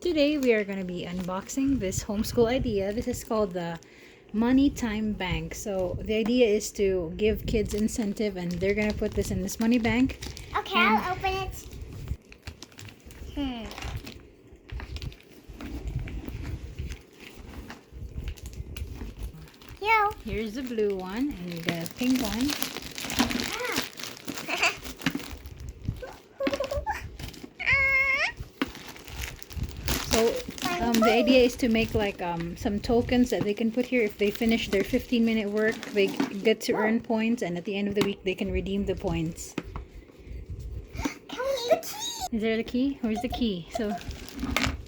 today we are going to be unboxing this homeschool idea. This is called the Money Time Bank. So the idea is to give kids incentive, and they're going to put this in this money bank. Okay, I'll open it. Here's the blue one and the pink one. So the idea is to make like some tokens that they can put here. If they finish their 15-minute work, they get to earn points, and at the end of the week they can redeem the points. Is there the key? Where's the key? So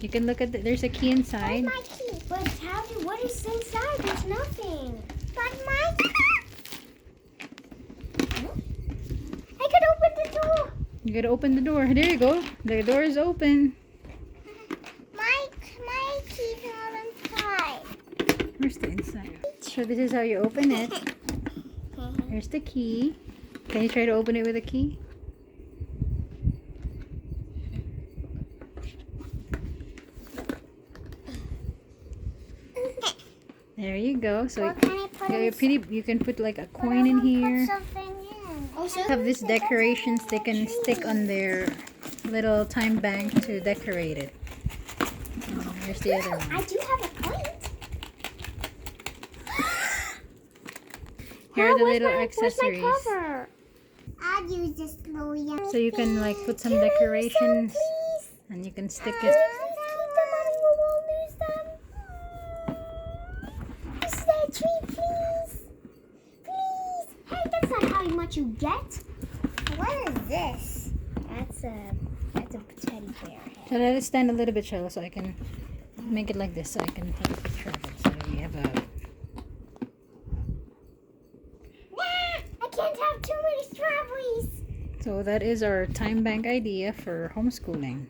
you can look at there's a key inside. Where's my key? But what is inside? There's nothing. But my I could open the door. You gotta open the door. There you go. The door is open. My key's not inside. Where's the inside? So this is how you open it. Here's the key. Can you try to open it with a key? There you go. So you can put like a coin in here. Have these decorations they can stick on their little time bank to decorate it. Here's the other one. I do have a point. Here are the little accessories. I'll use this slowly. So you can like put some decorations and you can stick it. How much you get? What is this? That's a teddy bear head. So let it stand a little bit, Charlotte, so I can make it like this, so I can take a picture of it. So we have a. I can't have too many strawberries. So that is our time bank idea for homeschooling.